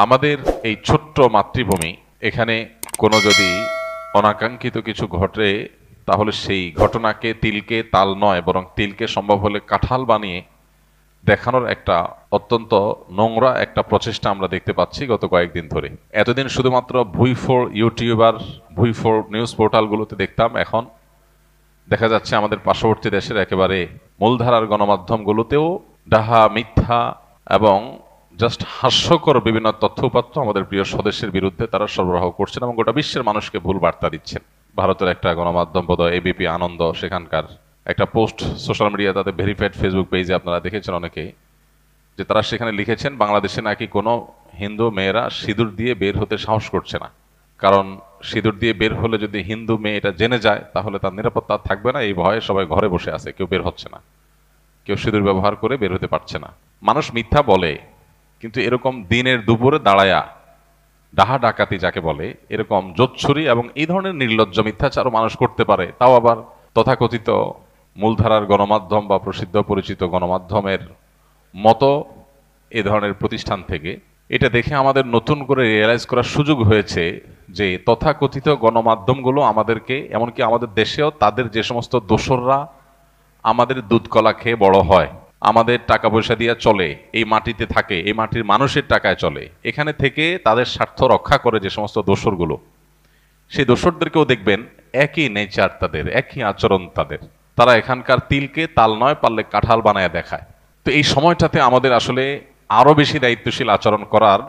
আমাদের এই ছোট্ট মাতৃভূমি, এখানে কোনো যদি অনাকাঙ্ক্ষিত কিছু ঘটে তাহলে সেই ঘটনাকে তিলকে তাল নয় বরং তিলকে সম্ভব হলে কাঁঠাল বানিয়ে দেখানোর একটা অত্যন্ত নোংরা একটা প্রচেষ্টা আমরা দেখতে পাচ্ছি গত কয়েকদিন ধরে। এতদিন শুধুমাত্র ভুইফোর ইউটিউবার, ভুইফোর নিউজ পোর্টালগুলোতে দেখতাম, এখন দেখা যাচ্ছে আমাদের পার্শ্ববর্তী দেশের একেবারে মূলধারার গণমাধ্যমগুলোতেও ডাহা, মিথ্যা এবং জাস্ট হাস্যকর বিভিন্ন তথ্য উপাত্ত আমাদের প্রিয় স্বদেশের বিরুদ্ধে তারা সরবরাহ করছেন এবং গোটা বিশ্বের মানুষকে ভুল বার্তা দিচ্ছেন। ভারতের একটা গণমাধ্যম বোধহয় এবিপি আনন্দ, সেখানকার একটা পোস্ট সোশ্যাল মিডিয়া, তাদের ভেরিফাইড ফেসবুক পেজে আপনারা দেখেছেন অনেকেই, যে তারা সেখানে লিখেছেন বাংলাদেশে নাকি কোনো হিন্দু মেয়েরা সিঁদুর দিয়ে বের হতে সাহস করছে না, কারণ সিঁদুর দিয়ে বের হলে যদি হিন্দু মেয়ে এটা জেনে যায় তাহলে তার নিরাপত্তা থাকবে না, এই ভয়ে সবাই ঘরে বসে আছে, কেউ বের হচ্ছে না, কেউ সিঁদুর ব্যবহার করে বের হতে পারছে না। মানুষ মিথ্যা বলে, কিন্তু এরকম দিনের দুপুরে দাঁড়ায়া ডাহা ডাকাতি যাকে বলে, এরকম জোচ্ছুরি এবং এই ধরনের নির্লজ্জ মিথ্যাচারও মানুষ করতে পারে, তাও আবার তথাকথিত মূলধারার গণমাধ্যম বা প্রসিদ্ধ পরিচিত গণমাধ্যমের মতো এ ধরনের প্রতিষ্ঠান থেকে। এটা দেখে আমাদের নতুন করে রিয়েলাইজ করার সুযোগ হয়েছে যে তথাকথিত গণমাধ্যমগুলো আমাদেরকে, এমনকি আমাদের দেশেও তাদের যে সমস্ত দোসররা আমাদের দুধ কলা খেয়ে বড় হয়, আমাদের টাকা পয়সা দিয়ে চলে, এই মাটিতে থাকে, এই মাটির মানুষের টাকায় চলে, এখানে থেকে তাদের স্বার্থ রক্ষা করে যে সমস্ত দোসরগুলো, সেই দোসরদেরকেও দেখবেন একই নেচার তাদের, একই আচরণ তাদের। তারা এখানকার তিলকে তাল নয় পারলে কাঁঠাল বানায় দেখায়। তো এই সময়টাতে আমাদের আসলে আরো বেশি দায়িত্বশীল আচরণ করার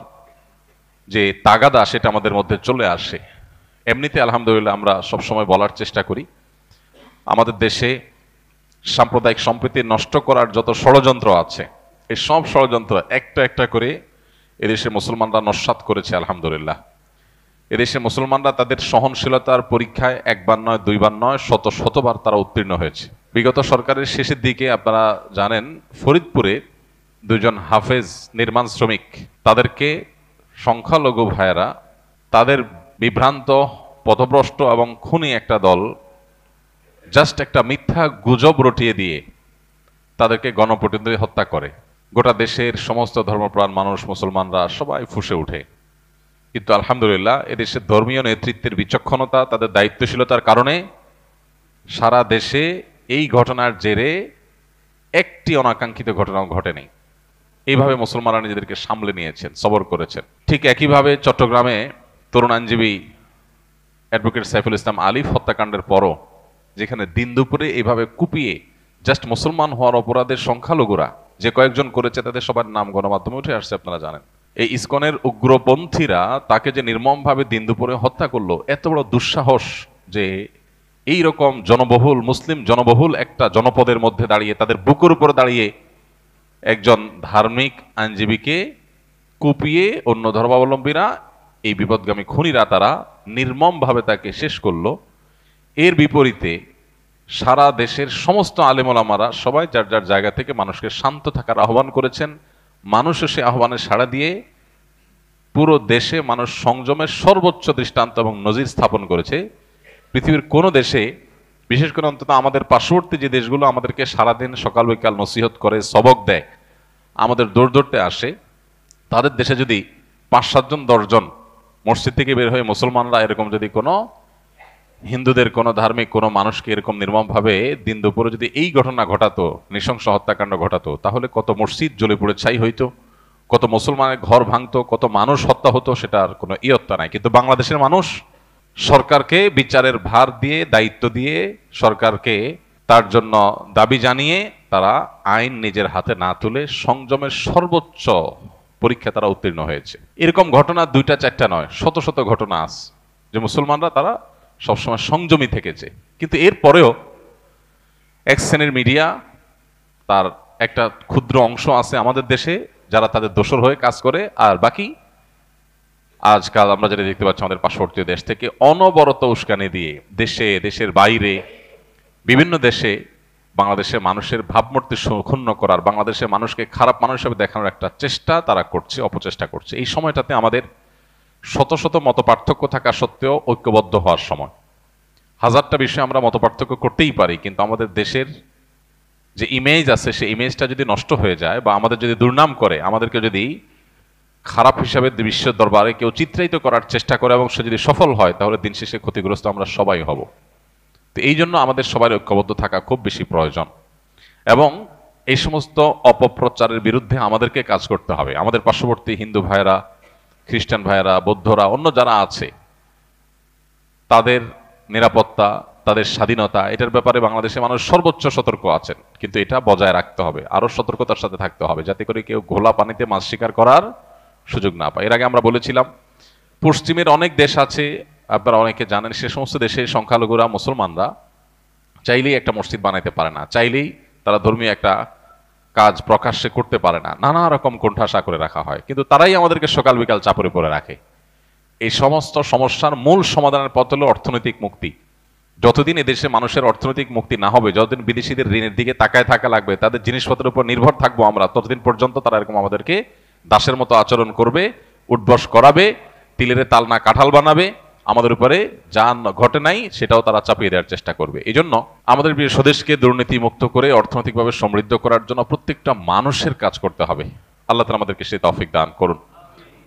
যে তাগাদা সেটা আমাদের মধ্যে চলে আসে। এমনিতে আলহামদুলিল্লাহ আমরা সবসময় বলার চেষ্টা করি আমাদের দেশে সাম্প্রদায়িক সম্প্রীতি নষ্ট করার যত ষড়যন্ত্র আছে, এই সব ষড়যন্ত্র একটা একটা করে এদেশে মুসলমানরা নস্যাৎ করেছে আলহামদুলিল্লাহ। এদেশে মুসলমানরা তাদের সহনশীলতার পরীক্ষায় একবার নয়, দুইবার নয়, শত শতবার তারা উত্তীর্ণ হয়েছে। বিগত সরকারের শেষের দিকে আপনারা জানেন ফরিদপুরে দুজন হাফেজ নির্মাণ শ্রমিক, তাদেরকে সংখ্যালঘু ভাইয়েরা তাদের বিভ্রান্ত, পথভ্রষ্ট এবং খুনি একটা দল জাস্ট একটা মিথ্যা গুজব রটিয়ে দিয়ে তাদেরকে গণপ্রতিনিধি হত্যা করে। গোটা দেশের সমস্ত ধর্মপ্রাণ মানুষ, মুসলমানরা সবাই ফুঁসে ওঠে। কিন্তু আলহামদুলিল্লাহ এদেশের ধর্মীয় নেতৃত্বের বিচক্ষণতা, তাদের দায়িত্বশীলতার কারণে সারা দেশে এই ঘটনার জেরে একটি অনাকাঙ্ক্ষিত ঘটনাও ঘটেনি। এইভাবে মুসলমানরা নিজেদেরকে সামলে নিয়েছেন, সবর করেছেন। ঠিক একইভাবে চট্টগ্রামে তরুণ আইনজীবী অ্যাডভোকেট সাইফুল ইসলাম আলিফ হত্যাকাণ্ডের পরও, যেখানে দিন দুপুরে এইভাবে কুপিয়ে জাস্ট মুসলমান হওয়ার অপরাধের সংখ্যালঘুরা যে কয়েকজন করেছে তাদের সবার নাম গণমাধ্যমে উঠে আসছে, আপনারা জানেন। এই ইসকনের উগ্রপন্থীরা তাকে যে নির্মমভাবে দিন দুপুরে হত্যা করলো, এত বড় দুঃসাহস যে এই রকম জনবহুল, মুসলিম জনবহুল একটা জনপদের মধ্যে দাঁড়িয়ে, তাদের বুকের উপরে দাঁড়িয়ে একজন ধার্মিক আইনজীবীকে কুপিয়ে অন্য ধর্মাবলম্বীরা, এই বিপদগামী খুনিরা তারা নির্মমভাবে তাকে শেষ করলো। এর বিপরীতে সারা দেশের সমস্ত আলেম ওলামারা সবাই যার যার জায়গা থেকে মানুষকে শান্ত থাকার আহ্বান করেছেন। মানুষও সে আহ্বানে সাড়া দিয়ে পুরো দেশে মানুষ সংযমের সর্বোচ্চ দৃষ্টান্ত এবং নজির স্থাপন করেছে। পৃথিবীর কোনো দেশে, বিশেষ করে অন্তত আমাদের পার্শ্ববর্তী যে দেশগুলো আমাদেরকে সারাদিন সকাল বিকাল নসিহত করে, সবক দেয়, আমাদের দৌড় ধরতে আসে, তাদের দেশে যদি 5-7 জন 10 জন মসজিদ থেকে বের হয়ে মুসলমানরা এরকম যদি কোনো হিন্দুদের কোনো ধার্মিক কোনো মানুষকে এরকম নির্মমভাবে দিন দুপুরে যদি এই ঘটনা ঘটাতো, নৃশংস হত্যাকাণ্ড ঘটাতো, তাহলে কত মসজিদ জ্বলে পুড়ে ছাই হইতো, কত মুসলমানের ঘর ভাঙতো, কত মানুষ হত্যা হতো, সেটার কোনো ইয়ত্তা নাই। কিন্তু বাংলাদেশের মানুষ সরকারকে বিচারের ভার দিয়ে, দায়িত্ব দিয়ে, সরকারকে তার জন্য দাবি জানিয়ে তারা আইন নিজের হাতে না তুলে সংযমের সর্বোচ্চ পরীক্ষা তারা উত্তীর্ণ হয়েছে। এরকম ঘটনা 2টা-4টা নয়, শত শত ঘটনা আছে যে মুসলমানরা তারা সবসময় সংযমী থেকেছে। কিন্তু এরপরেও এক শ্রেণীর মিডিয়া, তার একটা ক্ষুদ্র অংশ আছে আমাদের দেশে যারা তাদের দোসর হয়ে কাজ করে, আর বাকি আজকাল আমরা যেটা দেখতে পাচ্ছি আমাদের পার্শ্ববর্তী দেশ থেকে অনবরত উস্কানি দিয়ে দেশে, দেশের বাইরে, বিভিন্ন দেশে বাংলাদেশের মানুষের ভাবমূর্তি ক্ষুণ্ণ করার, বাংলাদেশের মানুষকে খারাপ মানুষ হিসেবে দেখানোর একটা চেষ্টা তারা করছে, অপচেষ্টা করছে। এই সময়টাতে আমাদের শত শত মত পার্থক্য থাকা সত্ত্বেও ঐক্যবদ্ধ হওয়ার সময়। হাজারটা বিষয়ে আমরা মত পার্থক্য করতেই পারি, কিন্তু আমাদের দেশের যে ইমেজ আছে সেই ইমেজটা যদি নষ্ট হয়ে যায় বা আমাদের যদি দুর্নাম করে, আমাদেরকে যদি খারাপ হিসাবে বিশ্বের দরবারে কেউ চিত্রায়িত করার চেষ্টা করে এবং সে যদি সফল হয় তাহলে দিন শেষে ক্ষতিগ্রস্ত আমরা সবাই হব। তো এই জন্য আমাদের সবার ঐক্যবদ্ধ থাকা খুব বেশি প্রয়োজন এবং এই সমস্ত অপপ্রচারের বিরুদ্ধে আমাদেরকে কাজ করতে হবে। আমাদের পার্শ্ববর্তী হিন্দু ভাইয়েরা, খ্রিস্টান ভাইয়েরা, বৌদ্ধরা, অন্য যারা আছে তাদের নিরাপত্তা, তাদের স্বাধীনতা, এটার ব্যাপারে বাংলাদেশের মানুষ সর্বোচ্চ সতর্ক আছেন, কিন্তু এটা বজায় রাখতে হবে, আরো সতর্কতার সাথে থাকতে হবে, যাতে করে কেউ ঘোলা পানিতে মাছ শিকার করার সুযোগ না পায়। এর আগে আমরা বলেছিলাম পশ্চিমের অনেক দেশ আছে, আপনারা অনেকে জানেন, সে সমস্ত দেশে সংখ্যালঘুরা, মুসলমানরা চাইলেই একটা মসজিদ বানাইতে পারে না, চাইলেই তারা ধর্মীয় একটা কাজ প্রকাশ্যে করতে পারে না, নানা রকম কোণঠাসা করে রাখা হয়, কিন্তু তারাই আমাদেরকে সকাল বিকাল চাপড়ে পড়ে রাখে। এই সমস্ত সমস্যার মূল সমাধানের পথ হলো অর্থনৈতিক মুক্তি। যতদিন এদেশে মানুষের অর্থনৈতিক মুক্তি না হবে, যতদিন বিদেশিদের ঋণের দিকে তাকায় থাকা লাগবে, তাদের জিনিসপত্রের উপর নির্ভর থাকবো আমরা, ততদিন পর্যন্ত তারা এরকম আমাদেরকে দাসের মতো আচরণ করবে, উঠবস করাবে, তিলের তাল না কাঁঠাল বানাবে, আমাদের উপরে যা ঘটে নাই সেটাও তারা চাপিয়ে দেওয়ার চেষ্টা করবে। এই জন্য আমাদের প্রিয় স্বদেশকে দুর্নীতি মুক্ত করে অর্থনৈতিকভাবে সমৃদ্ধ করার জন্য প্রত্যেকটা মানুষের কাজ করতে হবে। আল্লাহ তাআলা আমাদেরকে সেই তৌফিক দান করুন।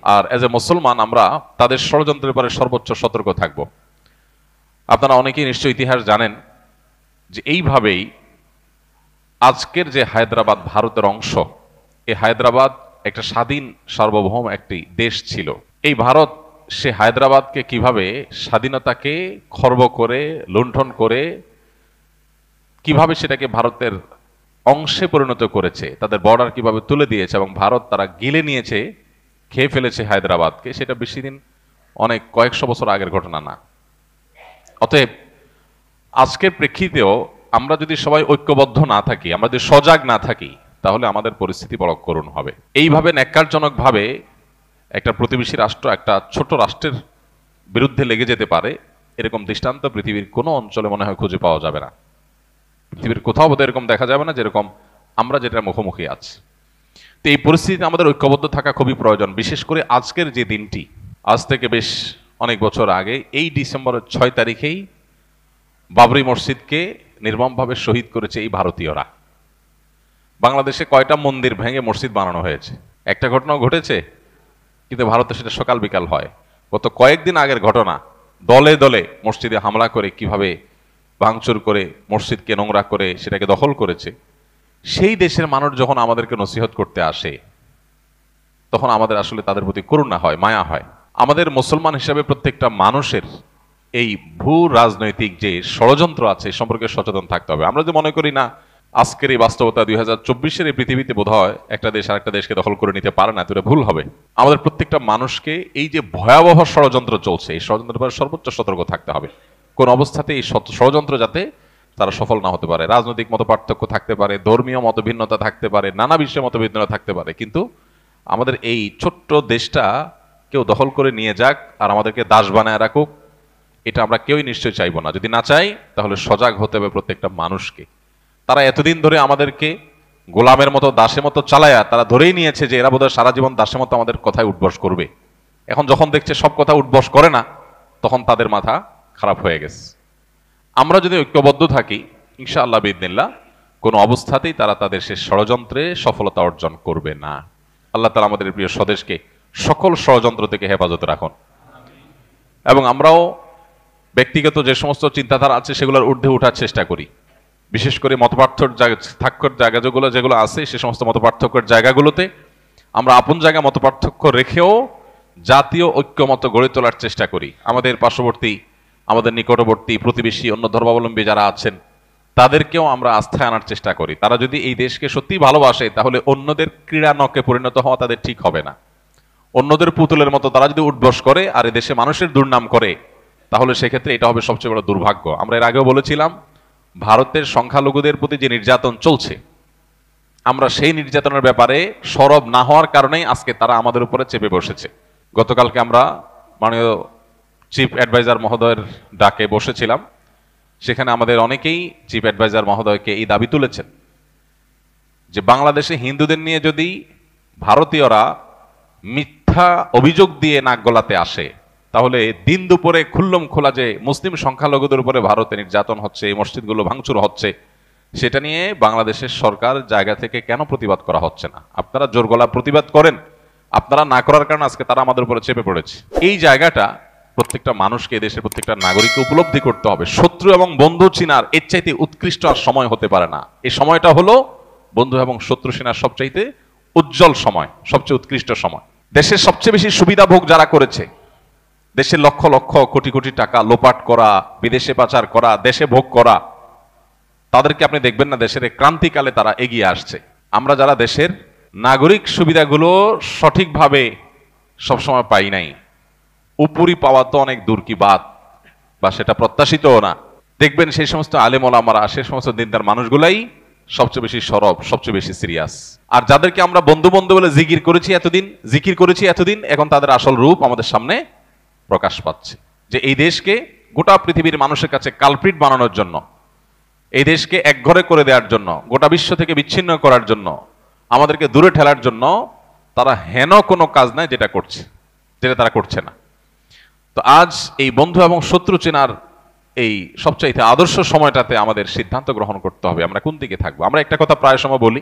আর এজ এ মুসলমান আমরা তাদের ষড়যন্ত্রের ব্যাপারে সর্বোচ্চ সতর্ক থাকব। আপনারা অনেকেই নিশ্চয়ই ইতিহাস জানেন যে এইভাবেই আজকের যে হায়দ্রাবাদ ভারতের অংশ, এই হায়দ্রাবাদ একটা স্বাধীন সার্বভৌম একটি দেশ ছিল। এই ভারত সে হায়দ্রাবাদকে কিভাবে স্বাধীনতাকে খর্ব করে, লুণ্ঠন করে, কিভাবে সেটাকে ভারতের অংশে পরিণত করেছে, তাদের বর্ডার কিভাবে তুলে দিয়েছে এবং ভারত তারা গিলে নিয়েছে, খেয়ে ফেলেছে হায়দ্রাবাদকে, সেটা বেশি দিন, অনেক কয়েকশো বছর আগের ঘটনা না। অতএব আজকের প্রেক্ষিতেও আমরা যদি সবাই ঐক্যবদ্ধ না থাকি, আমরা যদি সজাগ না থাকি, তাহলে আমাদের পরিস্থিতি বড় করুণ হবে। এইভাবে ন্যাক্কারজনকভাবে একটা প্রতিবেশী রাষ্ট্র একটা ছোট রাষ্ট্রের বিরুদ্ধে লেগে যেতে পারে, এরকম দৃষ্টান্ত পৃথিবীর কোনো অঞ্চলে মনে হয় খুঁজে পাওয়া যাবে না। পৃথিবীর কোথাও বোধহয় এরকম দেখা যাবে না যেরকম আমরা যেটা মুখোমুখি আছি। তো এই পরিস্থিতিতে আমাদের ঐক্যবদ্ধ থাকা খুবই প্রয়োজন। বিশেষ করে আজকের যে দিনটি, আজ থেকে বেশ অনেক বছর আগে এই ডিসেম্বরের 6 তারিখেই বাবরি মসজিদকে নির্মমভাবে শহীদ করেছে এই ভারতীয়রা। বাংলাদেশে কয়টা মন্দির ভেঙে মসজিদ বানানো হয়েছে, একটা ঘটনাও ঘটেছে, কিন্তু ভারতে সেটা সকাল বিকাল হয়। গত কয়েকদিন আগের ঘটনা, দলে দলে মসজিদে হামলা করে কিভাবে ভাঙচুর করে মসজিদকে নোংরা করে সেটাকে দখল করেছে। সেই দেশের মানুষ যখন আমাদেরকে নসিহত করতে আসে, তখন আমাদের আসলে তাদের প্রতি করুণা হয়, মায়া হয়। আমাদের মুসলমান হিসাবে প্রত্যেকটা মানুষের এই ভূ রাজনৈতিক যে ষড়যন্ত্র আছে সম্পর্কে সচেতন থাকতে হবে। আমরা যে মনে করি না আজকের এই বাস্তবতা 2024-এর এই পৃথিবীতে বোধহয় একটা দেশ আর একটা দেশকে দখল করে নিতে পারে না, এটা ভুল হবে। আমাদের প্রত্যেকটা মানুষকে এই যে ভয়াবহ ষড়যন্ত্র চলছে, এই ষড়যন্ত্রের ব্যাপারে সর্বোচ্চ সতর্ক থাকতে হবে। কোন অবস্থাতে এই ষড়যন্ত্র যাতে তারা সফল না হতে পারে। রাজনৈতিক মতপার্থক্য থাকতে পারে, ধর্মীয় মতভিন্নতা থাকতে পারে, নানা বিষয়ে মতভিন্নতা থাকতে পারে, কিন্তু আমাদের এই ছোট্ট দেশটা কেউ দখল করে নিয়ে যাক আর আমাদেরকে দাস বানায় রাখুক, এটা আমরা কেউই নিশ্চয়ই চাইবো না। যদি না চাই তাহলে সজাগ হতে হবে প্রত্যেকটা মানুষকে। তারা এতদিন ধরে আমাদেরকে গোলামের মতো, দাসের মতো চালায়া তারা ধরেই নিয়েছে যে এরা বোধহয় সারা জীবন দাসের মতো আমাদের কথায় উঠবস করবে। এখন যখন দেখছে সব কথা উঠবস করে না, তখন তাদের মাথা খারাপ হয়ে গেছে। আমরা যদি ঐক্যবদ্ধ থাকি, ইনশাআল্লাহ বিইذনিল্লাহ কোনো অবস্থাতেই তারা তাদের সে ষড়যন্ত্রে সফলতা অর্জন করবে না। আল্লাহ তাআলা আমাদের প্রিয় স্বদেশকে সকল ষড়যন্ত্র থেকে হেফাজতে রাখুন এবং আমরাও ব্যক্তিগত যে সমস্ত চিন্তাধারা আছে সেগুলোর ঊর্ধ্বে ওঠার চেষ্টা করি। বিশেষ করে মতপার্থক্যের জায়গা যেগুলো আছে, সে সমস্ত মতপার্থক্যের জায়গাগুলোতে আমরা আপন জায়গা মতপার্থক্য রেখেও জাতীয় ঐক্যমত গড়ে তোলার চেষ্টা করি। আমাদের পার্শ্ববর্তী, আমাদের নিকটবর্তী প্রতিবেশী অন্য ধর্মাবলম্বী যারা আছেন তাদেরকেও আমরা আস্থায় আনার চেষ্টা করি। তারা যদি এই দেশকে সত্যি ভালোবাসে, তাহলে অন্যদের ক্রীড়া নকে পরিণত হওয়া তাদের ঠিক হবে না। অন্যদের পুতুলের মতো তারা যদি উঠবস করে আর এই দেশে মানুষের দুর্নাম করে, তাহলে সেক্ষেত্রে এটা হবে সবচেয়ে বড় দুর্ভাগ্য। আমরা এর আগেও বলেছিলাম, ভারতের সংখ্যালঘুদের প্রতি যে নির্যাতন চলছে, আমরা সেই নির্যাতনের ব্যাপারে সরব না হওয়ার কারণেই আজকে তারা আমাদের উপরে চেপে বসেছে। গতকালকে আমরা মাননীয় চিফ অ্যাডভাইজার মহোদয়ের ডাকে বসেছিলাম, সেখানে আমাদের অনেকেই চিফ অ্যাডভাইজার মহোদয়কে এই দাবি তুলেছেন যে বাংলাদেশে হিন্দুদের নিয়ে যদি ভারতীয়রা মিথ্যা অভিযোগ দিয়ে নাক গলাতে আসে, তাহলে দিন দুপুরে খুল্লম খোলা যে মুসলিম সংখ্যালঘুদের উপরে ভারতে নির্যাতন হচ্ছে, এই মসজিদগুলো ভাঙচুর হচ্ছে, সেটা নিয়ে বাংলাদেশের সরকার জায়গা থেকে কেন প্রতিবাদ করা হচ্ছে না? আপনারা জোর গলা প্রতিবাদ করেন, আপনারা না করার কারণে আজকে তারা আমাদের উপরে চেপে পড়েছে। এই জায়গাটা প্রত্যেকটা মানুষকে, দেশের প্রত্যেকটা নাগরিককে উপলব্ধি করতে হবে। শত্রু এবং বন্ধু চিনার এর চাইতে উৎকৃষ্ট আর সময় হতে পারে না। এই সময়টা হলো বন্ধু এবং শত্রু চেনার সবচাইতে উজ্জ্বল সময়, সবচেয়ে উৎকৃষ্ট সময়। দেশের সবচেয়ে বেশি সুবিধা ভোগ যারা করেছে, দেশের লক্ষ লক্ষ কোটি কোটি টাকা লোপাট করা, বিদেশে পাচার করা, দেশে ভোগ করা, তাদেরকে আপনি দেখবেন না দেশের ক্রান্তিকালে তারা এগিয়ে আসছে। আমরা যারা দেশের নাগরিক সুবিধাগুলো সঠিকভাবে সবসময় পাই নাই, উপরি পাওয়া তো অনেক দূর কি বাত, বা সেটা প্রত্যাশিতও না, দেখবেন সেই সমস্ত আলেম ওলামারা, সেই সমস্ত দিনদার মানুষগুলাই সবচেয়ে বেশি সরব, সবচেয়ে বেশি সিরিয়াস। আর যাদেরকে আমরা বন্ধু বন্ধু বলে জিকির করেছি এতদিন, এখন তাদের আসল রূপ আমাদের সামনে প্রকাশ পাচ্ছে। যে এই দেশকে গোটা পৃথিবীর মানুষের কাছে কালপ্রিট বানানোর জন্য, এই দেশকে একঘরে করে দেওয়ার জন্য, গোটা বিশ্ব থেকে বিচ্ছিন্ন করার জন্য, আমাদেরকে দূরে ঠেলার জন্য তারা হেন কোনো কাজ নাই যেটা করছে, যেটা তারা করছে না। তো আজ এই বন্ধু এবং শত্রু চেনার এই সবচাইতে আদর্শ সময়টাতে আমাদের সিদ্ধান্ত গ্রহণ করতে হবে আমরা কোন দিকে থাকবো। আমরা একটা কথা প্রায় সময় বলি,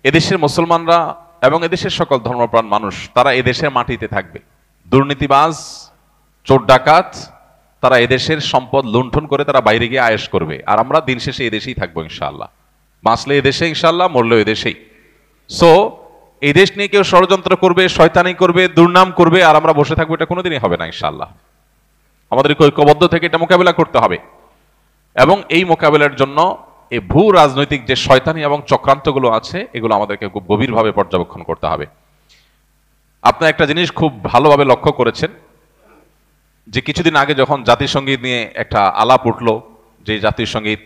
এদেশের মুসলমানরা এবং এদেশের সকল ধর্মপ্রাণ মানুষ তারা এদেশের মাটিতে থাকবে। দুর্নীতিবাজ, চোর ডাকাত, তারা এদেশের সম্পদ লুণ্ঠন করে তারা বাইরে গিয়ে আয়েশ করবে, আর আমরা দিন শেষে এদেশেই থাকবো ইনশাআল্লাহ। বাঁচলে এদেশে ইনশাআল্লাহ, মরলেও এদেশেই। সো এই দেশ নিয়ে কেউ ষড়যন্ত্র করবে, শয়তানি করবে, দুর্নাম করবে, আর আমরা বসে থাকবো, এটা কোনোদিনই হবে না ইনশাআল্লাহ। আমাদেরকে ঐক্যবদ্ধ থেকে এটা মোকাবিলা করতে হবে। এবং এই মোকাবিলার জন্য এই ভূ রাজনৈতিক যে শয়তানি এবং চক্রান্তগুলো আছে, এগুলো আমাদেরকে খুব গভীরভাবে পর্যবেক্ষণ করতে হবে। আপনি একটা জিনিস খুব ভালোভাবে লক্ষ্য করেছেন যে কিছুদিন আগে যখন জাতীয় সঙ্গীত নিয়ে একটা আলাপ উঠলো, যে জাতীয় সঙ্গীত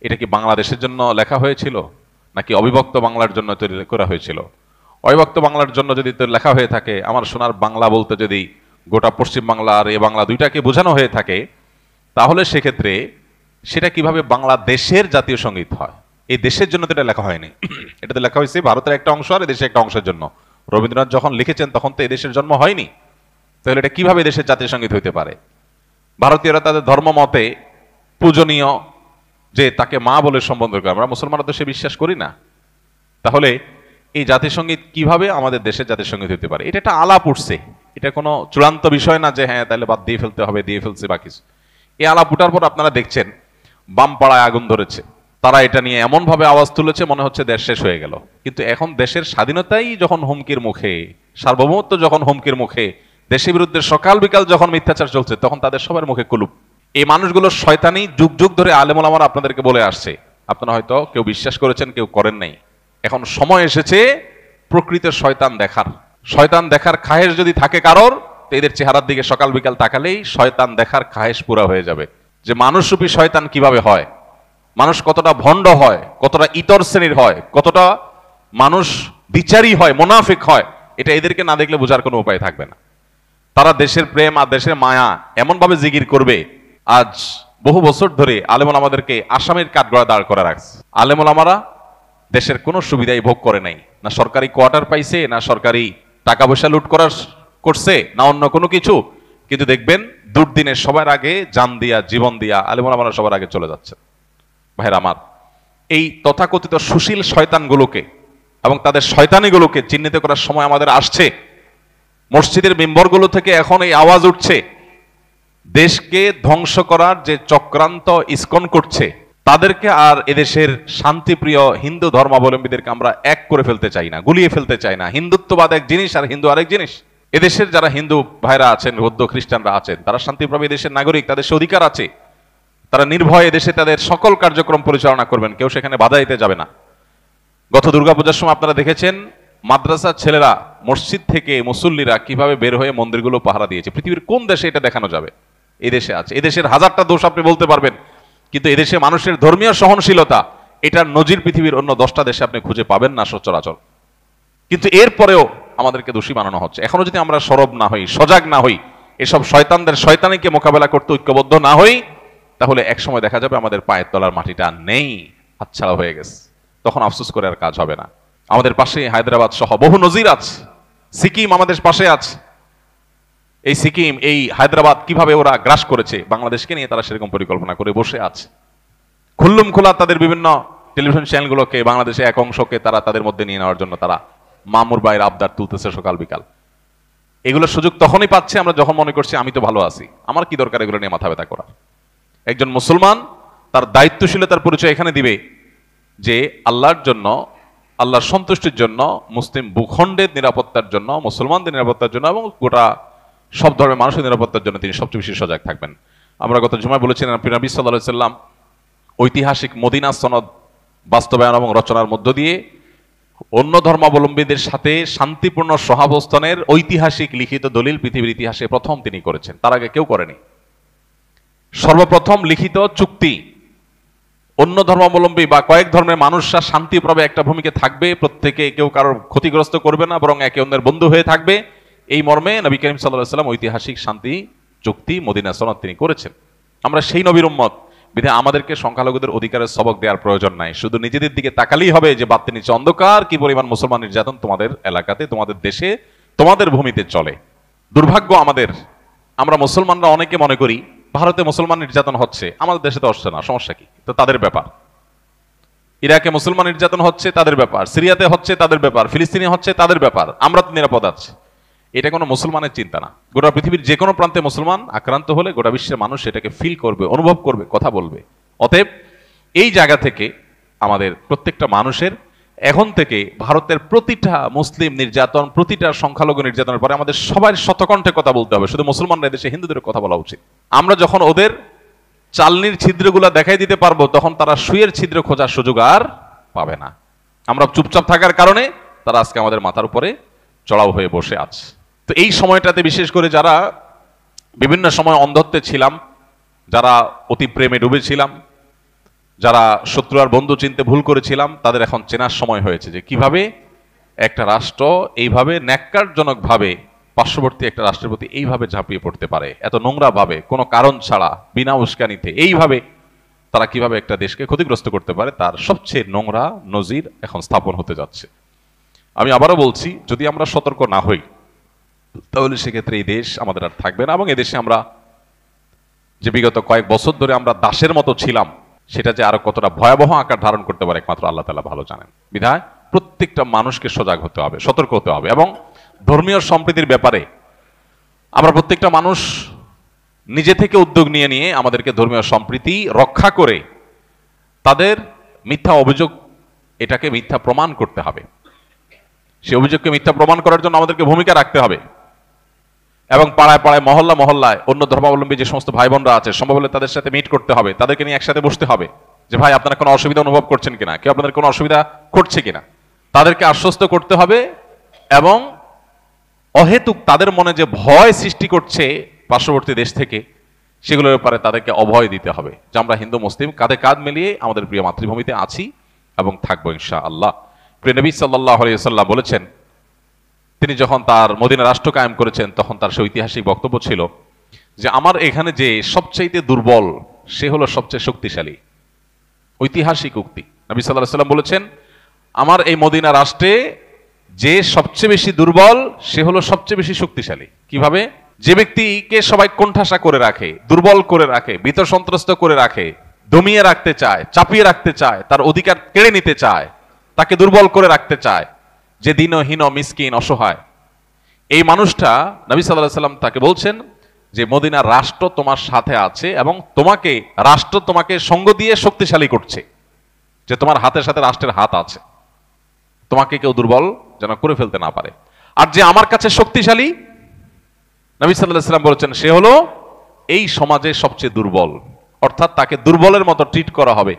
এটা কি বাংলাদেশের জন্য লেখা হয়েছিল নাকি অবিভক্ত বাংলার জন্য তৈরি করা হয়েছিল? অবিভক্ত বাংলার জন্য যদি লেখা হয়ে থাকে, আমার সোনার বাংলা বলতে যদি গোটা পশ্চিম বাংলা আর এ বাংলা দুইটাকে বোঝানো হয়ে থাকে, তাহলে সেক্ষেত্রে সেটা কিভাবে বাংলাদেশের জাতীয় সঙ্গীত হয়? এই দেশের জন্য তো এটা লেখা হয়নি, এটাতে লেখা হয়েছে ভারতের একটা অংশ আর এদেশের একটা অংশের জন্য। রবীন্দ্রনাথ যখন লিখেছেন তখন তো এদেশের জন্ম হয়নি, তাহলে এটা কিভাবে দেশের জাতীয় সঙ্গীত হইতে পারে? ভারতীয়রা তাদের ধর্ম মতে পূজনীয়, যে তাকে মা বলে সম্বোধন করে, আমরা মুসলমানরা তো সে বিশ্বাস করি না। তাহলে এই জাতীয় সঙ্গীত কিভাবে আমাদের দেশের জাতীয় সঙ্গীত হইতে পারে? এটা একটা আলাপ উঠছে, এটা কোনো চূড়ান্ত বিষয় না যে হ্যাঁ তাহলে বাদ দিয়ে ফেলতে হবে, দিয়ে ফেলছে বা কিছু। এই আলাপ উঠার পর আপনারা দেখছেন বাম পাড়ায় আগুন ধরেছে, তারা এটা নিয়ে এমন ভাবে আওয়াজ তুলেছে মনে হচ্ছে দেশ শেষ হয়ে গেল। কিন্তু এখন দেশের স্বাধীনতাই যখন হুমকির মুখে, সার্বভৌমত্ব যখন হুমকির মুখে, দেশের বিরুদ্ধে সকাল বিকাল যখন মিথ্যাচার চলছে, তখন তাদের সবার মুখে কুলুপ। এই মানুষগুলোর শয়তানি যুগ যুগ ধরে আলেম ওলামারা আপনাদেরকে বলে আসছে, আপনারা হয়তো কেউ বিশ্বাস করেছেন, কেউ করেন নাই। এখন সময় এসেছে প্রকৃত শয়তান দেখার। শয়তান দেখার খায়েশ যদি থাকে কারোর, তো এদের চেহারার দিকে সকাল বিকাল তাকালেই শয়তান দেখার খায়েশ পুরা হয়ে যাবে। যে মানুষরূপী শয়তান কিভাবে হয়, মানুষ কতটা ভণ্ড হয়, কতটা ইতর শ্রেণীর হয়, কতটা মানুষ বিচারী হয়, মুনাফিক হয়, এটা এদেরকে না দেখলে বোঝার কোনো উপায় থাকবে না। তারা দেশের প্রেম আর দেশের মায়া এমন ভাবে জিকির করবে। আজ বহু বছর ধরে আলেম ওলামাদেরকে আসামের কাঠগড়া দাঁড় করে রাখছে। আলেম ওলামারা দেশের কোনো সুবিধাই ভোগ করে নাই, না সরকারি কোয়ার্টার পাইছে, না সরকারি টাকা পয়সা লুট করছে, না অন্য কোনো কিছু। কিন্তু দেখবেন দুর্দিনে সবার আগে জান দিয়া, জীবন দিয়া আলেম ওলামারা সবার আগে চলে যাচ্ছে। ভাইরা আমার, এই তথাকথিত সুশীল শয়তানগুলোকে এবং তাদের শয়তানিগুলোকে চিহ্নিত করার সময় আমাদের আসছে। মসজিদের মেম্বরগুলো থেকে এখন এই আওয়াজ উঠছে, দেশকে ধ্বংস করার যে চক্রান্ত ইসকন করছে, তাদেরকে আর এদেশের শান্তিপ্রিয় হিন্দু ধর্মাবলম্বীদেরকে আমরা এক করে ফেলতে চাই না, গুলিয়ে ফেলতে চাই না। হিন্দুত্ববাদ এক জিনিস আর হিন্দু আরেক জিনিস। এদেশের যারা হিন্দু ভাইরা আছেন, বৌদ্ধ খ্রিস্টানরা আছেন, তারা শান্তিপ্রিয় দেশের নাগরিক, তাদের সে অধিকার আছে। তারা নির্ভয়ে দেশে তাদের সকল কার্যক্রম পরিচালনা করবেন, কেউ সেখানে বাধা দিতে যাবে না। গত দুর্গাপূজার সময় আপনারা দেখেছেন মাদ্রাসার ছেলেরা, মসজিদ থেকে মুসল্লিরা কিভাবে বের হয়ে মন্দিরগুলো পাহারা দিয়েছে। পৃথিবীর কোন দেশে এটা দেখানো যাবে? এদেশে আছে। এদেশের হাজারটা দোষ আপনি বলতে পারবেন, কিন্তু এদেশে মানুষের ধর্মীয় সহনশীলতা, এটার নজির পৃথিবীর অন্য 10টা দেশে আপনি খুঁজে পাবেন না সচরাচর। কিন্তু এরপরেও আমাদেরকে দোষী বানানো হচ্ছে। এখনো যদি আমরা সরব না হই, সজাগ না হই, এসব শয়তানদের শয়তানিকে মোকাবেলা করতে ঐক্যবদ্ধ না হই, তাহলে একসময় দেখা যাবে আমাদের পায়ের তলার মাটিটা নেই, হাতছাড়া হয়ে গেছে। তখন আফসোস করে আর কাজ হবে না। আমাদের পাশে হায়দ্রাবাদ সহ বহু নজির আছে, সিকিম আমাদের পাশে আছে। এই সিকিম, এই হায়দ্রাবাদ কিভাবে ওরা গ্রাস করেছে বাংলাদেশকে নিয়ে, তারা সেরকম পরিকল্পনা করে বসে আছে। খুল্লুম খোলা তাদের বিভিন্ন টেলিভিশন চ্যানেলগুলোকে, বাংলাদেশে এক অংশকে তারা তাদের মধ্যে নিয়ে নেওয়ার জন্য তারা মামুর বাইরে আবদার তুলতেছে সকাল বিকাল। এগুলোর সুযোগ তখনই পাচ্ছে আমরা যখন মনে করছি আমি তো ভালো আছি, আমার কি দরকার এগুলো নিয়ে মাথা ব্যথা করার। একজন মুসলমান তার দায়িত্বশীলতার পরিচয় এখানে দিবে যে আল্লাহর জন্য, আল্লাহর সন্তুষ্টির জন্য, মুসলিম ভূখণ্ডের নিরাপত্তার জন্য, মুসলমানদের নিরাপত্তার জন্য এবং গোটা সব ধর্মের মানুষের নিরাপত্তার জন্য তিনি সবচেয়ে বেশি সজাগ থাকবেন। আমরা গত জুমায় বলেছিলেন নবী সাল্লাল্লাহু আলাইহি সাল্লাম ঐতিহাসিক মদিনা সনদ বাস্তবায়ন এবং রচনার মধ্য দিয়ে অন্য ধর্মাবলম্বীদের সাথে শান্তিপূর্ণ সহাবস্থানের ঐতিহাসিক লিখিত দলিল পৃথিবীর ইতিহাসে প্রথম তিনি করেছেন, তার আগে কেউ করেনি। সর্বপ্রথম লিখিত চুক্তি, অন্য ধর্মাবলম্বী বা কয়েক ধর্মের মানুষরা শান্তিভাবে একটা ভূমিকে থাকবে, প্রত্যেকে কেউ কারোর ক্ষতিগ্রস্ত করবে না, বরং একে অন্যের বন্ধু হয়ে থাকবে, এই মর্মে নবী করিম সাল্লাল্লাহু আলাইহি ওয়াসাল্লাম ঐতিহাসিক শান্তি চুক্তি মদিনা সনদ তিনি করেছেন। আমরা সেই নবীর উম্মত, বিধায় আমাদেরকে সংখ্যালঘুদের অধিকারের সবক দেওয়ার প্রয়োজন নাই। শুধু নিজেদের দিকে তাকালেই হবে যে বাতি নিচে অন্ধকার, কি পরিমাণ মুসলমান নির্যাতন তোমাদের এলাকাতে, তোমাদের দেশে, তোমাদের ভূমিতে চলে। দুর্ভাগ্য আমাদের, আমরা মুসলমানরা অনেকে মনে করি ভারতে মুসলমান নির্যাতন হচ্ছে, আমাদের দেশে তো হচ্ছে না, সমস্যা কি? তো তাদের ব্যাপার। ইরাকে মুসলমান নির্যাতন হচ্ছে, তাদের ব্যাপার। সিরিয়াতে হচ্ছে, তাদের ব্যাপার। ফিলিস্তিনে হচ্ছে, তাদের ব্যাপার। আমরা তো নিরাপদ আছি। এটা কোনো মুসলমানের চিন্তা না। গোটা পৃথিবীর যে কোনো প্রান্তে মুসলমান আক্রান্ত হলে গোটা বিশ্বের মানুষ এটাকে ফিল করবে, অনুভব করবে, কথা বলবে। অতএব এই জায়গা থেকে আমাদের প্রত্যেকটা মানুষের এখন থেকে ভারতের প্রতিটা মুসলিম নির্যাতন, প্রতিটা সংখ্যালঘু নির্যাতনের পরে আমাদের সবার শতকণ্ঠে কথা বলতে হবে। শুধু মুসলমানরা দেশে হিন্দুদের কথা বলা উচিত। আমরা যখন ওদের চালনির ছিদ্রগুলা দেখাই দিতে পারবো, তখন তারা সুয়ের ছিদ্র খোঁজার সুযোগ আর পাবে না। আমরা চুপচাপ থাকার কারণে তারা আজকে আমাদের মাথার উপরে চড়াও হয়ে বসে আছে। তো এই সময়টাতে বিশেষ করে যারা বিভিন্ন সময় অন্ধত্বে ছিলাম, যারা অতি প্রেমে ডুবেছিলাম, যারা শত্রু আর বন্ধু চিনতে ভুল করেছিলাম, তাদের এখন চেনার সময় হয়েছে যে কিভাবে একটা রাষ্ট্র এইভাবে ন্যাক্কারজনকভাবে পার্শ্ববর্তী একটা রাষ্ট্রের প্রতি এইভাবে ঝাঁপিয়ে পড়তে পারে, এত নোংরা ভাবে, কোনো কারণ ছাড়া, বিনা উস্কানিতে এইভাবে তারা কিভাবে একটা দেশকে ক্ষতিগ্রস্ত করতে পারে, তার সবচেয়ে নোংরা নজির এখন স্থাপন হতে যাচ্ছে। আমি আবারও বলছি, যদি আমরা সতর্ক না হই তাহলে সেক্ষেত্রে এই দেশ আমাদের আর থাকবে না, এবং এদেশে আমরা যে বিগত কয়েক বছর ধরে আমরা দাসের মতো ছিলাম, সেটা যে আরো কতটা ভয়াবহ আকার ধারণ করতে পারে একমাত্র আল্লাহ তাআলা ভালো জানেন। বিধায় প্রত্যেকটা মানুষকে সজাগ হতে হবে, সতর্ক হতে হবে। এবং ধর্মীয় সম্প্রীতির ব্যাপারে আমরা প্রত্যেকটা মানুষ নিজে থেকে উদ্যোগ নিয়ে নিয়ে আমাদেরকে ধর্মীয় সম্প্রীতি রক্ষা করে তাদের মিথ্যা অভিযোগ, এটাকে মিথ্যা প্রমাণ করতে হবে। সেই অভিযোগকে মিথ্যা প্রমাণ করার জন্য আমাদেরকে ভূমিকা রাখতে হবে, এবং পাড়ায় পাড়ায়, মহল্লা মহল্লায় অন্য ধর্মাবলম্বী যে সমস্ত ভাই বোনরা আছে, সম্ভব হলে তাদের সাথে মিট করতে হবে, তাদেরকে নিয়ে একসাথে বসতে হবে যে ভাই আপনারা কোনো অসুবিধা অনুভব করছেন কিনা, কেউ আপনাদের কোনো অসুবিধা করছে কিনা, তাদেরকে আশ্বস্ত করতে হবে। এবং অহেতুক তাদের মনে যে ভয় সৃষ্টি করছে পার্শ্ববর্তী দেশ থেকে, সেগুলোর ব্যাপারে তাদেরকে অভয় দিতে হবে যে আমরা হিন্দু মুসলিম কাঁধে কাঁধ মিলিয়ে আমাদের প্রিয় মাতৃভূমিতে আছি এবং থাকবো ইনশাআল্লাহ। প্রিয় নবী সাল্লাল্লাহু আলাইহি ওয়াসাল্লাম বলেছেন, তিনি যখন তার মদিনা রাষ্ট্র কায়েম করেছেন তখন তার সেই ঐতিহাসিক বক্তব্য ছিল যে আমার এখানে যে সবচেয়ে দুর্বল সে হলো সবচেয়ে শক্তিশালী। ঐতিহাসিক উক্তি। নবী সাল্লাল্লাহু আলাইহি ওয়াসাল্লাম বলেছেন, আমার এই মদিনা রাষ্ট্রে যে সবচেয়ে বেশি দুর্বল সে হলো সবচেয়ে বেশি শক্তিশালী। কিভাবে? যে ব্যক্তিকে সবাই কোণঠাসা করে রাখে, দুর্বল করে রাখে, ভীত সন্ত্রস্ত করে রাখে, দমিয়ে রাখতে চায়, চাপিয়ে রাখতে চায়, তার অধিকার কেড়ে নিতে চায়, তাকে দুর্বল করে রাখতে চায়, যে দীনহীন, মিসকিন, অসহায়, এই মানুষটা নবী সাল্লাল্লাহু আলাইহি ওয়াসাল্লাম তাকে বলছেন যে মদিনার রাষ্ট্র তোমার সাথে আছে এবং তোমাকে রাষ্ট্র তোমাকে সঙ্গ দিয়ে শক্তিশালী করছে, যে তোমার হাতের সাথে রাষ্ট্রের হাত আছে, তোমাকে কেউ দুর্বল যেন করে ফেলতে না পারে। আর যে আমার কাছে শক্তিশালী, নবী সাল্লাল্লাহু আলাইহি ওয়াসাল্লাম বলেছেন, সে হলো এই সমাজে সবচেয়ে দুর্বল। অর্থাৎ তাকে দুর্বলের মতো ট্রিট করা হবে,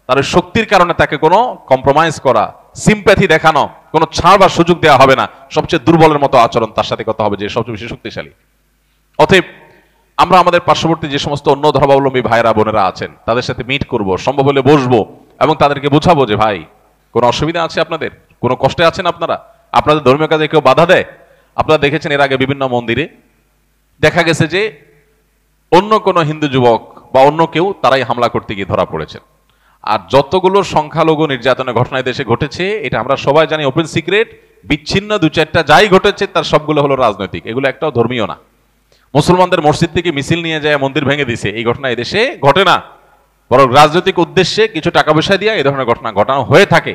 তার শক্তির কারণে তাকে কোনো কম্প্রোমাইজ করা, সিম্প্যাথি দেখানো, কোনো ছাড় বা সুযোগ দেওয়া হবে না। সবচেয়ে দুর্বলের মতো আচরণ তার সাথে কথা হবে যে সবচেয়ে বেশি শক্তিশালী। অতএব আমরা আমাদের পার্শ্ববর্তী যে সমস্ত অন্য ধর্মাবলম্বী ভাইরা বোনেরা আছেন তাদের সাথে মিট করব, সম্ভব হলে বসবো এবং তাদেরকে বোঝাবো যে ভাই কোনো অসুবিধা আছে আপনাদের, কোনো কষ্টে আছেন আপনারা, আপনাদের ধর্মীয় কাজে কেউ বাধা দেয়? আপনারা দেখেছেন এর আগে বিভিন্ন মন্দিরে দেখা গেছে যে অন্য কোনো হিন্দু যুবক বা অন্য কেউ তারাই হামলা করতে গিয়ে ধরা পড়েছেন। আর যতগুলো সংখ্যালঘু নির্যাতনের ঘটনা দেশে ঘটেছে, এটা আমরা সবাই জানি, ওপেন সিক্রেট। বিচ্ছিন্ন দু চারটা যাই ঘটেছে তার সবগুলো হলো রাজনৈতিক, এগুলো একটাও ধর্মীয় না। মুসলমানদের মসজিদ থেকে মিছিল নিয়ে যায় মন্দির ভেঙে দিছে, এই ঘটনা এদেশে ঘটে না, বরং রাজনৈতিক উদ্দেশ্যে কিছু টাকা পয়সা দিয়ে এই ধরনের ঘটনা ঘটানো হয়ে থাকে,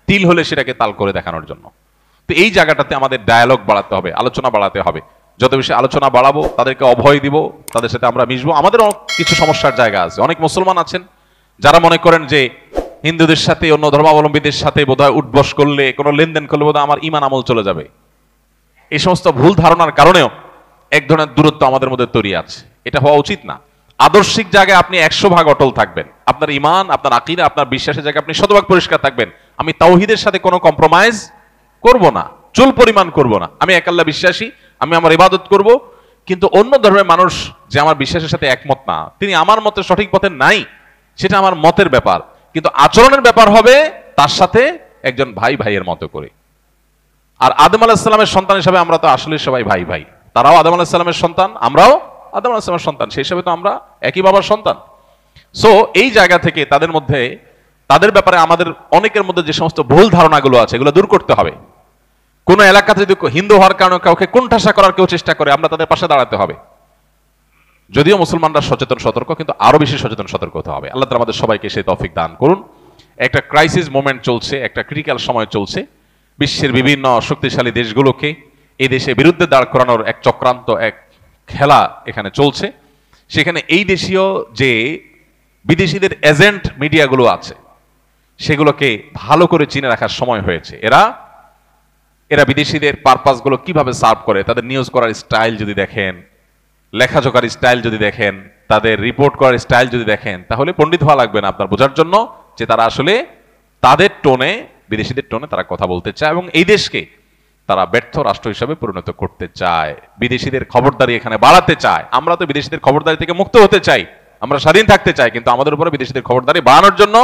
তিল হলে সেটাকে তাল করে দেখানোর জন্য। তো এই জায়গাটাতে আমাদের ডায়ালগ বাড়াতে হবে, আলোচনা বাড়াতে হবে। যত বেশি আলোচনা বাড়াবো, তাদেরকে অভয় দিব, তাদের সাথে আমরা মিশবো। আমাদেরও কিছু সমস্যার জায়গা আছে। অনেক মুসলমান আছেন যারা মনে করেন যে হিন্দুদের সাথে, অন্য ধর্মাবলম্বীদের সাথে বোধহয় উঠবস করলে, কোনো লেনদেন করলে বোধহয় আমার ঈমান আমল চলে যাবে। এই সমস্ত ভুল ধারণার কারণেও এক ধরনের দূরত্ব আমাদের মধ্যে তৈরি আছে। এটা হওয়া উচিত না। আদর্শিক জায়গায় আপনি 100% অটল থাকবেন, আপনার ঈমান, আপনার আকীদা, আপনার বিশ্বাসের জায়গায় আপনি 100% পরিষ্কার থাকবেন। আমি তাওহীদের সাথে কোনো কম্প্রোমাইজ করব না, চুল পরিমাণ করব না। আমি এক আল্লাহ বিশ্বাসী, আমি আমার ইবাদত করব। কিন্তু অন্য ধর্মের মানুষ যে আমার বিশ্বাসের সাথে একমত না, তিনি আমার মতে সঠিক পথে নাই, সেটা আমার মতের ব্যাপার। কিন্তু আচরণের ব্যাপার হবে তার সাথে একজন ভাই ভাইয়ের মতো করে। আর আদম আলাইহিস সালামের সন্তান হিসেবে আমরা তো আসলে সবাই ভাই ভাই। তারাও আদম আলাইহিস সালামের সন্তান, আমরাও আদম আলাইহিস সালামের সন্তান, সেই হিসাবে তো আমরা একই বাবার সন্তান। সো এই জায়গা থেকে তাদের মধ্যে, তাদের ব্যাপারে আমাদের অনেকের মধ্যে যে সমস্ত ভুল ধারণাগুলো আছে, এগুলো দূর করতে হবে। কোন এলাকাতে যদি হিন্দু হওয়ার কারণে কাউকে কোণঠাসা করার কেউ চেষ্টা করে, আমরা তাদের পাশে দাঁড়াতে হবে। যদিও মুসলমানরা সচেতন সতর্ক, কিন্তু আরো বেশি সচেতন সতর্ক হতে হবে। আল্লাহ তাআলা আমাদের সবাইকে সেই তৌফিক দান করুন। একটা ক্রাইসিস মোমেন্ট চলছে, একটা ক্রিটিক্যাল সময় চলছে। বিশ্বের বিভিন্ন শক্তিশালী দেশগুলোকে এই দেশে বিরুদ্ধে দাঁড় করানোর এক চক্রান্ত, এক খেলা এখানে চলছে। সেখানে এই দেশীয় যে বিদেশিদের এজেন্ট মিডিয়াগুলো আছে, সেগুলোকে ভালো করে চিনে রাখার সময় হয়েছে। এরা বিদেশিদের পারপাসগুলো কিভাবে সার্ভ করে, তাদের নিউজ করার স্টাইল যদি দেখেন, লেখাজোকার স্টাইল যদি দেখেন, তাদের রিপোর্ট করার স্টাইল যদি দেখেন, তাহলে পণ্ডিত হওয়া লাগবে না আপনার বোঝার জন্য যে তারা আসলে তাদের টোনে, বিদেশিদের টোনে তারা কথা বলতে চায় এবং এই দেশকে তারা ব্যর্থ রাষ্ট্র হিসাবে পরিণত করতে চায়, বিদেশিদের খবরদারি এখানে বাড়াতে চায়। আমরা তো বিদেশিদের খবরদারি থেকে মুক্ত হতে চাই, আমরা স্বাধীন থাকতে চাই, কিন্তু আমাদের উপরে বিদেশিদের খবরদারি বাড়ানোর জন্য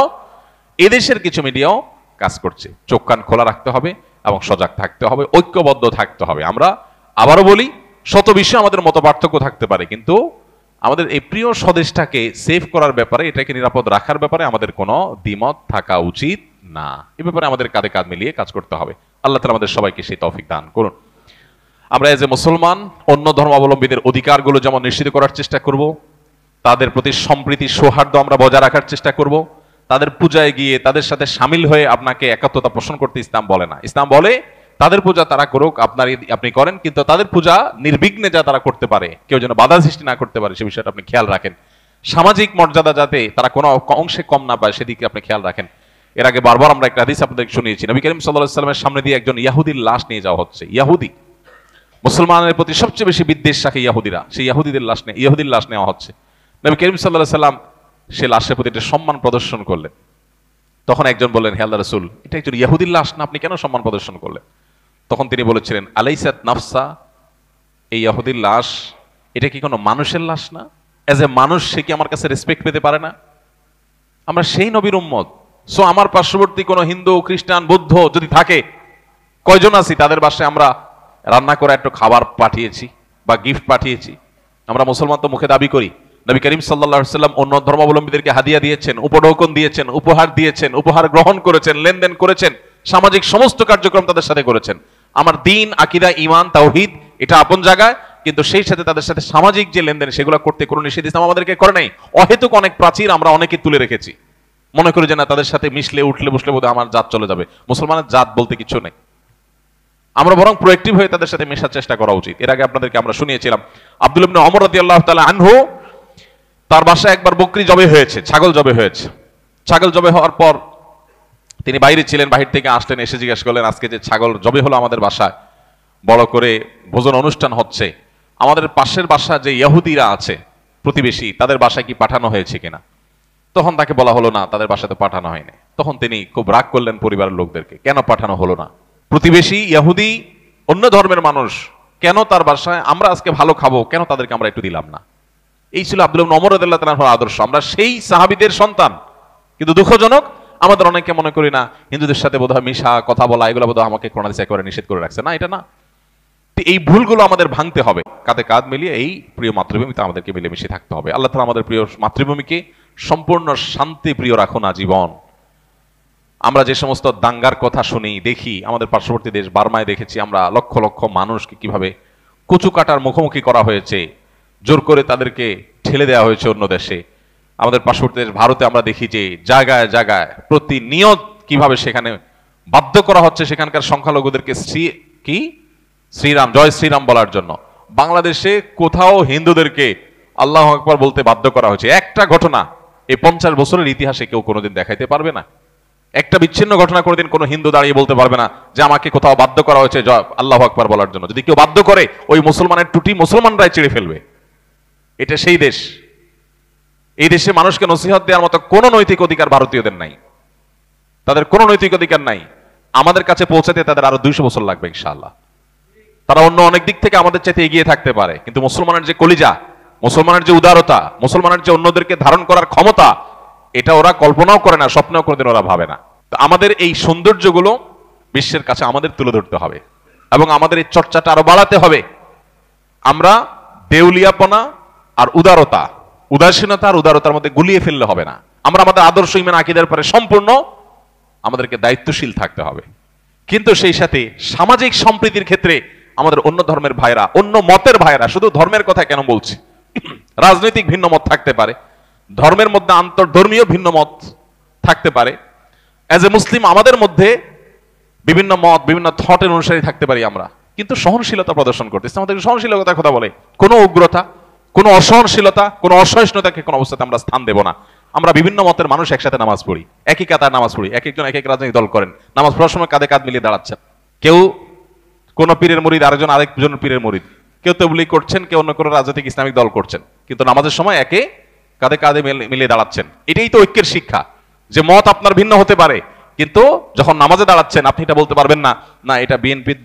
এদেশের কিছু মিডিয়াও কাজ করছে। চোখ কান খোলা রাখতে হবে এবং সজাগ থাকতে হবে, ঐক্যবদ্ধ থাকতে হবে। আমরা আবারও বলি, শত বিষয়ে আমাদের মত পার্থক্য থাকতে পারে, কিন্তু আমাদের এই প্রিয় স্বদেশটাকে সেভ করার ব্যাপারে, এটাকে নিরাপদ রাখার ব্যাপারে আমাদের কোনো দ্বিমত থাকা উচিত না। এ ব্যাপারে আমাদের কাঁধে কাঁধ মিলিয়ে কাজ করতে হবে। আল্লাহ তাআলা আমাদের সবাইকে সেই তৌফিক দান করুন। আমরা এজ এ মুসলমান অন্য ধর্মাবলম্বীদের অধিকারগুলো যেমন নিশ্চিত করার চেষ্টা করব, তাদের প্রতি সম্প্রীতি সৌহার্দ্য আমরা বজায় রাখার চেষ্টা করব। তাদের পূজায় গিয়ে তাদের সাথে সামিল হয়ে আপনাকে একাত্মতা পোষণ করতে ইসলাম বলে না। ইসলাম বলে তাদের পূজা তারা করুক, আপনি করেন, কিন্তু তাদের পূজা নির্বিঘ্নে যা তারা করতে পারে, কেউ যেন বাধা সৃষ্টি না করতে পারে, সে বিষয়টা আপনি খেয়াল রাখেন। সামাজিক মর্যাদা যাতে তারা কোনো অংশে কম না পায়, সেদিকে আপনি খেয়াল রাখেন। এর আগে বারবার আমরা একটা হাদিস আপনাদের শুনিয়েছি, নবী করিম সাল্লাল্লাহু আলাইহি ওয়াসাল্লামের সামনে দিয়ে একজন ইহুদির লাশ নিয়ে যাওয়া হচ্ছে। ইহুদি, মুসলমানের প্রতি সবচেয়ে বেশি বিদ্বেষ রাখে ইহুদিরা, সেই ইহুদির লাশ নেওয়া হচ্ছে। নবী করিম সাল্লাল্লাহু আলাইহি ওয়াসাল্লাম সে লাশের প্রতি একটা সম্মান প্রদর্শন করলেন। তখন একজন বললেন, হে আল্লাহর রাসূল, এটা একজন ইহুদির লাশ না, আপনি কেন সম্মান প্রদর্শন করলেন? তখন তিনি বলেছিলেন, আলাইসাত নাফসা, এই ইহুদির লাশ, এটা কি কোনো মানুষের লাশ না? এজ এ মানুষ সে কি আমার কাছে রেসপেক্ট পেতে পারে না? আমরা সেই নবীর উম্মত। সো আমার পার্শ্ববর্তী কোনো হিন্দু, খ্রিস্টান, বৌদ্ধ যদি থাকে, কয়জন আছি তাদের বাসায় আমরা রান্না করে একটু খাবার পাঠিয়েছি বা গিফট পাঠিয়েছি? আমরা মুসলমান তো মুখে দাবি করি। নবী করিম সাল্লাল্লাহু আলাইহি ওয়াসাল্লাম অন্য ধর্মাবলম্বীদেরকে হাদিয়া দিয়েছেন, উপঢৌকন দিয়েছেন, উপহার দিয়েছেন, উপহার গ্রহণ করেছেন, লেনদেন করেছেন, সামাজিক সমস্ত কার্যক্রম তাদের সাথে করেছেন। আমার দিন, আকীদা, ঈমান, তাওহীদ এটা আপন জায়গায়, কিন্তু সেই সাথে তাদের সাথে সামাজিক যে লেনদেন, সেগুলো করতে কোনো নিষেধ ইসলাম আমাদেরকে করে নাই। অহেতুক অনেক প্রাচীর আমরা অনেকে তুলে রেখেছি, মনে করি যে না তাদের সাথে মিশলে, উঠলে, বসলে বোধহয় আমার জাত চলে যাবে। মুসলমানের জাত বলতে কিছু নেই। আমরা বরং প্রোঅ্যাক্টিভ হয়ে তাদের সাথে মেশার চেষ্টা করা উচিত। এর আগে আপনাদেরকে আমরা শুনিয়েছিলাম, আব্দুল্লাহ ইবনে ওমর রাদিয়াল্লাহু তাআলা আনহু, তার বাসায় একবার বকরি জবে হয়েছে, ছাগল জবে হয়েছে। ছাগল জবে হওয়ার পর তিনি বাইরে ছিলেন, বাহির থেকে আসলেন, এসে জিজ্ঞেস করলেন, আজকে যে ছাগল জবে হলো আমাদের বাসায়, বড় করে ভোজন অনুষ্ঠান হচ্ছে, আমাদের পাশের বাসা যে ইহুদিরা আছে প্রতিবেশী, তাদের বাসায় কি পাঠানো হয়েছে কিনা? তখন তাকে বলা হলো না, তাদের বাসায় তো পাঠানো হয়নি। তখন তিনি খুব রাগ করলেন পরিবারের লোকদেরকে, কেন পাঠানো হলো না? প্রতিবেশী ইহুদি, অন্য ধর্মের মানুষ, কেন তার বাসায় আমরা আজকে ভালো খাবো, কেন তাদেরকে আমরা একটু দিলাম না? এই ছিল আব্দুল্লাহ ইবনে ওমর রাদিয়াল্লাহু তাআলার আদর্শ। আমরা সেই সাহাবীদের সন্তান, কিন্তু দুঃখজনক আমাদের অনেকে মনে করি না হিন্দুদের সাথে বোধহয় মিশা, কথা বলা, এগুলো বোধহয় আমাকে কোরআন হাদিসে একেবারে নিষেধ করে রাখছে। না, এটা না। এই ভুলগুলো আমাদের ভাঙতে হবে, কাঁধে কাঁধ মিলিয়ে এই প্রিয় মাতৃভূমিতে আমাদেরকে মিলেমিশে থাকতে হবে। আল্লাহ তাআলা আমাদের প্রিয় মাতৃভূমিকে সম্পূর্ণ শান্তি প্রিয় রাখুন আজীবন। আমরা যে সমস্ত দাঙ্গার কথা শুনি, দেখি, আমাদের পার্শ্ববর্তী দেশ বার্মায় দেখেছি আমরা লক্ষ লক্ষ মানুষকে কিভাবে কচু কাটার মুখোমুখি করা হয়েছে, জোর করে তাদেরকে ঠেলে দেওয়া হয়েছে অন্য দেশে। আমাদের পার্শ্ববর্তী দেশ ভারতে আমরা দেখি যে জায়গায় জায়গায় প্রতিনিয়ত কিভাবে সেখানে বাধ্য করা হচ্ছে সেখানকার সংখ্যালঘুদেরকে কি শ্রীরাম, জয় শ্রীরাম বলার জন্য। বাংলাদেশে কোথাও হিন্দুদেরকে আল্লাহু আকবার বলতে বাধ্য করা হয়েছে? একটা ঘটনা এই 50 বছরের ইতিহাসে কেউ কোনোদিন দেখাইতে পারবে না। একটা বিচ্ছিন্ন ঘটনা কোনোদিন কোনো হিন্দু দাঁড়িয়ে বলতে পারবে না যে আমাকে কোথাও বাধ্য করা হয়েছে আল্লাহু আকবার বলার জন্য। যদি কেউ বাধ্য করে, ওই মুসলমানের টুটি মুসলমানরাই ছিঁড়ে ফেলবে। এটা সেই দেশ। এই দেশে মানুষকে নসিহত দেওয়ার মতো কোনো নৈতিক অধিকার ভারতীয়দের নাই। তাদের কোনো নৈতিক অধিকার নাই। আমাদের কাছে পৌঁছাতে তাদের আরো 200 বছর লাগবে ইনশাআল্লাহ। তারা অন্য অনেক দিক থেকে আমাদের চাইতে এগিয়ে থাকতে পারে, কিন্তু মুসলমানের যে কলিজা, মুসলমানের যে উদারতা, মুসলমানের যে অন্যদেরকে ধারণ করার ক্ষমতা, এটা ওরা কল্পনাও করে না, স্বপ্নও কোনোদিন ওরা ভাবে না। তো আমাদের এই সৌন্দর্যগুলো বিশ্বের কাছে আমাদের তুলে ধরতে হবে এবং আমাদের এই চর্চাটা আরো বাড়াতে হবে। আমরা দেউলিয়াপনা আর উদারতা, উদাসীনতা আর উদারতার মধ্যে গুলিয়ে ফেললে হবে না। আমরা আমাদের আদর্শ ঈমান আকীদার পরে সম্পূর্ণ আমাদেরকে দায়িত্বশীল থাকতে হবে, কিন্তু সেই সাথে সামাজিক সম্প্রীতির ক্ষেত্রে আমাদের অন্য ধর্মের ভাইরা, অন্য মতের ভাইরা, শুধু ধর্মের কথা কেন বলছি, রাজনৈতিক ভিন্ন মত থাকতে পারে, ধর্মের মধ্যে আন্তর্ধর্মীয় ভিন্ন মত থাকতে পারে। অ্যাজ এ মুসলিম আমাদের মধ্যে বিভিন্ন মত, বিভিন্ন থটের অনুসারী থাকতে পারি আমরা, কিন্তু সহনশীলতা প্রদর্শন করতে ইসলাম আমাদের সহনশীলতার কথা বলে। কোনো উগ্রতা, কোনো অসহনশীলতা, কোনো অসহিষ্ণুতাকে কোনো অবস্থাতে আমরা স্থান দেব না। আমরা বিভিন্ন মতের মানুষ একসাথে নামাজ পড়ি, একই কাতার নামাজ পড়ি, এক একজন এক এক রাজনৈতিক দল করেন, নামাজ পড়ার সময় কাঁধে কাঁধ মিলিয়ে দাঁড়াচ্ছেন। কেউ কোন পীরের মুরিদ, আরেকজন পীরের মুরিদ, কেউ তাবলীগ করছেন, কেউ অন্য কোনো রাজনৈতিক ইসলামিক দল করছেন, কিন্তু নামাজের সময় একে কাঁধে কাঁধে মিলিয়ে দাঁড়াচ্ছেন। এটাই তো ঐক্যের শিক্ষা, যে মত আপনার ভিন্ন হতে পারে, কিন্তু যখন নামাজে দাঁড়াচ্ছেন আপনি এটা বলতে পারবেন না, না এটা বিএনপির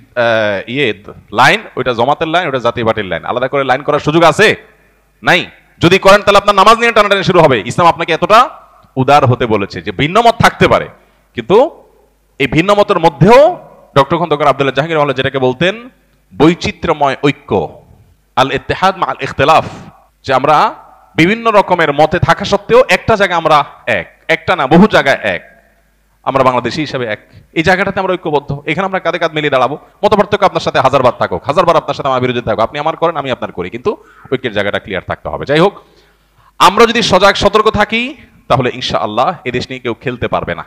লাইন, ওইটা জামাতের লাইন, ওইটা জাতীয় পার্টির লাইন, আলাদা করে লাইন করার সুযোগ আছে? নাই। যদি করেন তাহলে আপনার নামাজ নিয়ে টানাটানি শুরু হবে। ইসলাম আপনাকে এতটা উদার হতে বলেছে যে ভিন্ন মত থাকতে পারে, কিন্তু এই ভিন্ন মতের মধ্যেও ডক্টর খন্দকার আব্দুল্লাহ জাহাঙ্গীর রহমাতুল্লাহ যেটাকে বলতেন বৈচিত্র্যময় ঐক্য, আল ইত্তেহাদ মা আল ইখতিলাফ, যে আমরা বিভিন্ন রকমের মতে থাকা সত্ত্বেও একটা জায়গায় আমরা এক, একটা না বহু জায়গায় এক, আমরা বাংলাদেশী হিসেবে এক। এই জায়গাটাতে আমরা ঐক্যবদ্ধ, এখানে আমরা কাঁধে কাঁধ মিলিয়ে দাঁড়াবো। মতপার্থক্য আপনার সাথে হাজারবার থাকুক, হাজারবার আপনার সাথে আমার বিরোধী থাকুক, আপনি আমার করেন আমি আপনার করি, কিন্তু ঐক্যের জায়গাটা ক্লিয়ার থাকতে হবে। যাই হোক, আমরা যদি সজাগ সতর্ক থাকি তাহলে ইনশাআল্লাহ এই দেশ নিয়ে কেউ খেলতে পারবে না।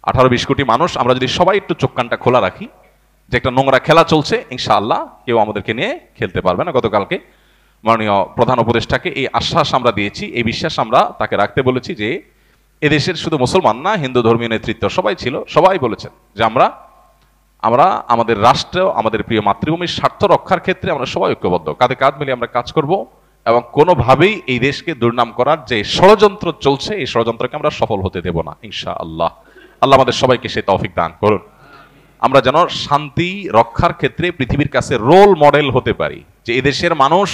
18-20 কোটি মানুষ আমরা যদি সবাই একটু চোখ কানটা খোলা রাখি যে একটা নোংরা খেলা চলছে, ইনশাআল্লাহ কেউ আমাদেরকে নিয়ে খেলতে পারবে না। গতকালকে মাননীয় প্রধান উপদেষ্টাকে এই আশ্বাস আমরা দিয়েছি, এই বিশ্বাস আমরা তাকে রাখতে বলেছি যে এদেশের শুধু মুসলমান না, হিন্দু ধর্মীয় নেতৃত্ব সবাই ছিল, সবাই বলেছেন যে আমরা আমাদের রাষ্ট্র, আমাদের প্রিয় মাতৃভূমির স্বার্থ রক্ষার ক্ষেত্রে আমরা সবাই ঐক্যবদ্ধ, কাঁধে কাঁধ মিলিয়ে আমরা কাজ করব এবং কোনোভাবেই এই দেশকে দুর্নাম করার যে ষড়যন্ত্র চলছে এই ষড়যন্ত্রকে আমরা সফল হতে দেব না ইনশাআল্লাহ। আল্লাহ আমাদের সবাইকে সেই তৌফিক দান করুন। আমরা যেন শান্তি রক্ষার ক্ষেত্রে পৃথিবীর কাছে রোল মডেল হতে পারি, যে এদেশের মানুষ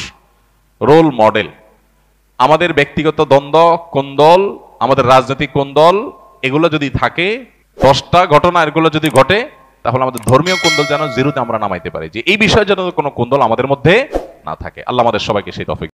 রোল মডেল। আমাদের ব্যক্তিগত দ্বন্দ্ব, কোন্দল, আমাদের রাজনৈতিক কোন্দল, এগুলো যদি থাকে, 10টা ঘটনা এগুলো যদি ঘটে, তাহলে আমাদের ধর্মীয় কোন্দল যেন জিরোতে আমরা নামাইতে পারি, যে এই বিষয়ে যেন কোনো কোন্দল আমাদের মধ্যে না থাকে। আল্লাহ আমাদের সবাইকে সেই তৌফিক